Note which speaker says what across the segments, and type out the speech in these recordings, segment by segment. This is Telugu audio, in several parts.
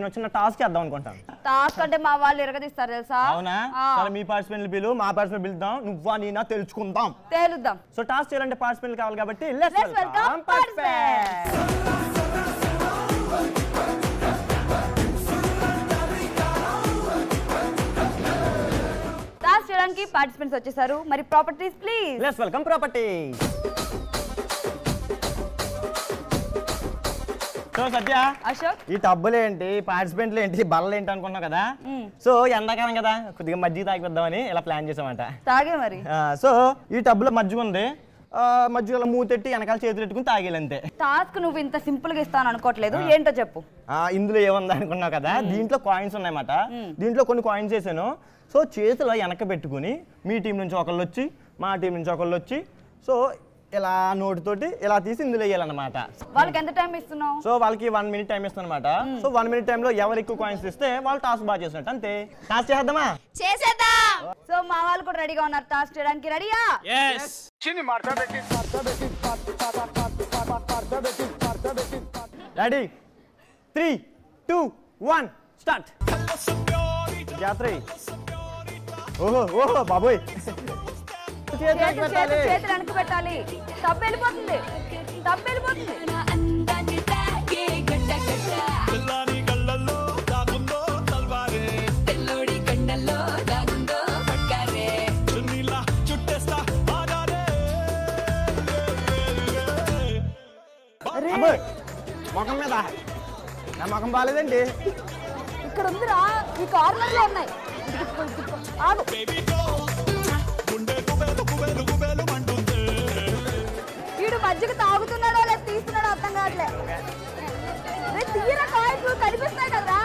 Speaker 1: నేను వచ్చిన టాస్క్ చేద్దాం అనుకుంటాను.
Speaker 2: టాస్క్ అంటే మా వాళ్ళు ఎరగదీస్తారు తెలుసా?
Speaker 1: అవునా? సరే మీ పార్టిసిపెంట్లు పిలు, మా పార్టిసిపెంట్ పిలుద్దాం, నువ్వా నేనా తెలుసుకుందాం. సో టాస్క్ చేయాలంటే పార్టిసిపెంట్లు కావాలి కాబట్టి లెట్స్ వెల్కమ్ పార్టిసిపెంట్స్.
Speaker 2: టాస్క్ చేయడానికి పార్టిసిపెంట్స్ వచ్చేసారు. మరి properties please.
Speaker 1: Let's welcome properties. So Satya,
Speaker 2: Ashok,
Speaker 1: ఈ టబ్బులు ఏంటి, పార్టిసిపెంట్లు ఏంటి, బల్లలు ఏంటి అనుకున్నావు కదా. సో ఎండాకాలం కదా, కొద్దిగా మజ్జిగ తాగిద్దామని ఇలా ప్లాన్ చేసామంట.
Speaker 2: తాగే మరి.
Speaker 1: సో ఈ టబ్బులో మజ్జిగ ఉంది, మజ్జిగలో మూతెట్టి వెనకాల చేతులు పెట్టుకుని తాగేయాలి అంతే.
Speaker 2: టాస్క్ నువ్వు ఇంత సింపుల్ గా ఇస్తాను అనుకోవట్లేదు, ఏంటో చెప్పు.
Speaker 1: ఇందులో ఏముంది అనుకున్నావు కదా, దీంట్లో కాయిన్స్ ఉన్నాయన్నమాట. దీంట్లో కొన్ని కాయిన్స్ వేసాను. సో చేతిలో వెనక పెట్టుకుని మీ టీం నుంచి ఒకళ్ళు వచ్చి, మా టీం నుంచి ఒకళ్ళు వచ్చి, సో ఇలా నోటితోటి ఇలా తీసి ఇందులో వేయాలన్నమాట.
Speaker 2: వాళ్ళకి ఎంత టైం ఇస్తున్నావు?
Speaker 1: సో వాళ్ళకి 1 minute టైం ఇస్తాను అనమాట. సో 1 minute టైంలో ఎవరు ఎక్కువ కాయిన్స్ ఇస్తే వాళ్ళు టాస్క్ బాగా చేసినట్టు అంతే. టాస్క్ చేద్దామా?
Speaker 2: చేసేద్దాం. సో మా వాళ్ళు కూడా రెడీగా ఉన్నారు టాస్క్ చేయడానికి. రెడీయా?
Speaker 3: yes.
Speaker 1: Ready 3 2 1 start. జాత్రి. ఓహో ఓహో బాబోయ్,
Speaker 2: చేతులు వెనక పెట్టాలి. తప్పు వెళ్ళిపోతుంది, తప్పు వెళ్ళిపోతుంది.
Speaker 1: ముఖం మీద నా ముఖం బాగాలేదండి.
Speaker 2: ఇక్కడ ఉందిరా, ఈ కార్నర్ లో ఉన్నాయి. వీడు మజ్జిగ తాగుతున్నాడో లేదా తీస్తున్నాడో అర్థం కావట్లే. తీరా కాయలు కనిపిస్తున్నాయి కదరా.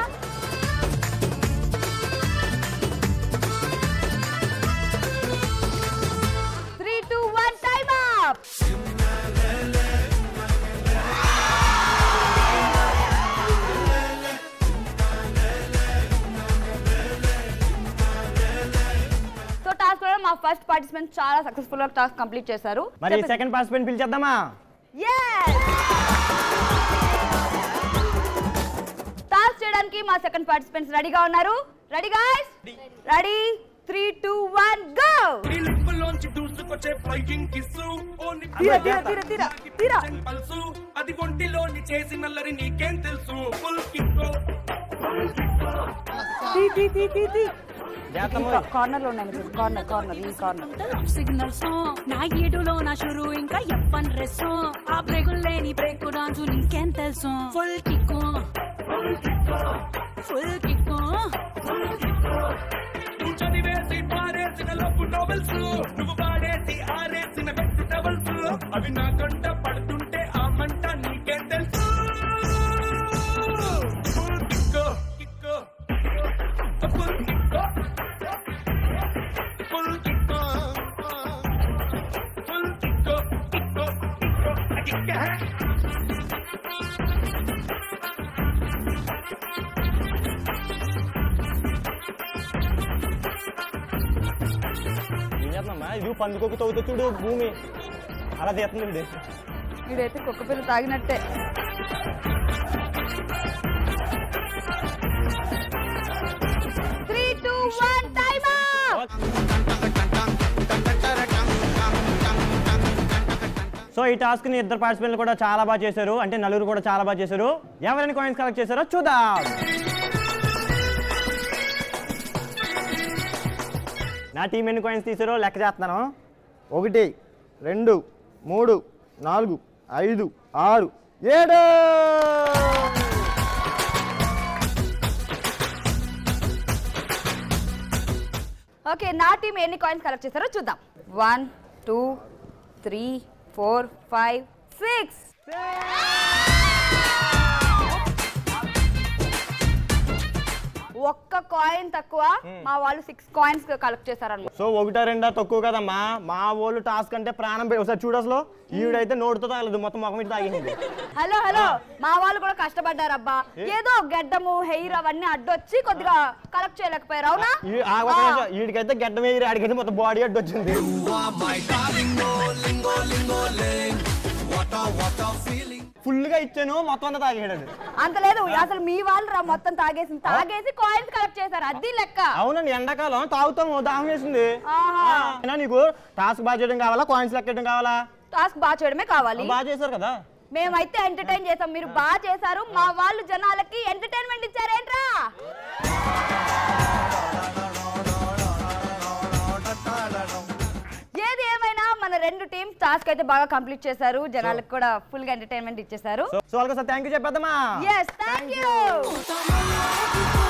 Speaker 2: మా ఫస్ట్ పార్టిసిపెంట్ చాలా సక్సెస్ఫుల్ గా టాస్క్ కంప్లీట్ చేశారు.
Speaker 1: మరి సెకండ్ పార్టిసిపెంట్ పిలిచేద్దామా?
Speaker 2: yes. టాస్క్ చేయడానికి మా సెకండ్ పార్టిసిపెంట్స్ రెడీగా ఉన్నారు. Ready guys? Ready 3 2 1 go.
Speaker 3: లిప్పులోంచి దూసుకొచ్చే ఫైటింగ్ కిస్సు
Speaker 2: తీరా
Speaker 3: పల్సు అది ఒంటిలోని చేసి నల్లరి నీకేం తెలుసు. ఫుల్ కిక్కు
Speaker 2: కార్నర్ లో ఉన్నాయి. కార్నర్ ఈ కార్నర్
Speaker 4: సిగ్నల్స్ నా ఏడులో నా షురు ఇంకా ఎప్పన్ రెస్ ఆ బ్రేకులు లేని బ్రేక్ డాన్స్ నీకేం తెలుసు. ఫుల్ కిక్కు ఫుల్ కిక్కు
Speaker 3: నువ్వు చదివేసి పారేసిన లవ్ నోవెల్స్, నువ్వు పాడేసి ఆరేసిన వెజిటబుల్స్, అవి నా కంట పడుతుంటే ఆ మంట నీకేం తెలుసు. Full kick kick full kick full kick full kick kick kick.
Speaker 1: ఇది పందుకొక తవ్వుతూ చూడు భూమి అలా తీస్తుంది.
Speaker 2: వీడైతే కుక్క పిల్ల తాగినట్టే.
Speaker 1: సో ఈ టాస్క్ ని ఇద్దరు పార్టిసిపెంట్లు కూడా చాలా బాగా చేశారు, అంటే నలుగురు కూడా చాలా బాగా చేశారు. ఎవరైనా కాయిన్స్ కలెక్ట్ చేశారో చూద్దాం. నా టీం ఎన్ని కాయిన్స్ తీసారో లెక్క చేస్తున్నాను. 1 2 3 4 5 6 7.
Speaker 2: ఓకే, నా టీం ఎన్ని కాయిన్స్ కలెక్ట్ చేశారో చూద్దాం. 1 2 3 4 5 6. ఒక్క కాయిన్ తక్కువ, మా వాళ్ళు 6 కాయిన్స్ కలెక్ట్ చేశారన్నమాట.
Speaker 1: సో 1 2 తక్కువ కదమ్మా, మా వాళ్ళు టాస్క్ అంటే ప్రాణం ఒకసారి చూడు. అసలు ఈవిడైతే నోటితో తాగలేదు, మొత్తం ముఖం ఇటు తాగింది.
Speaker 2: హలో మా వాళ్ళు కూడా కష్టపడ్డారు అబ్బా. ఏదో గడ్డము హెయిర్ అవన్నీ అడ్డొచ్చి కొద్దిగా కలెక్ట్ చేయలేకపోయారు. అవునా?
Speaker 1: వీడికైతే గడ్డం హెయిర్, ఆడికైతే మొత్తం బాడీ అడ్డు వచ్చింది. ఫుల్ గా ఇచ్చాను మొత్తం అంతా తాగేడు.
Speaker 2: అంత లేదు, అసలు మీ వాళ్ళు రా మొత్తం తాగేసి కాయిన్స్ కలెక్ట్ చేశారు, అది లెక్క.
Speaker 1: అవునండి, ఎండాకాలం తాగుతాము, దాహం వేసింది. నీకు టాస్క్ బాగా చేయడం కావాలా, కాయిన్స్ లెక్కడం కావాలా?
Speaker 2: టాస్క్ బాగా చేయడమే కావాలి.
Speaker 1: బాగా చేశారు కదా.
Speaker 2: మేమైతే ఎంటర్టైన్ చేసాం, మీరు బాగా చేశారు. మా వాళ్ళు జనాలకి ఎంటర్టైన్మెంట్ ఇచ్చారేంట్రా? ఏది ఏమైనా మన రెండు టీమ్స్ టాస్క్ అయితే బాగా కంప్లీట్ చేశారు, జనాలకు కూడా ఫుల్ గా ఎంటర్టైన్మెంట్ ఇచ్చేసారు.
Speaker 1: సో వాళ్ళకి థ్యాంక్ యూ చెప్పేద్దామా?
Speaker 2: yes thank you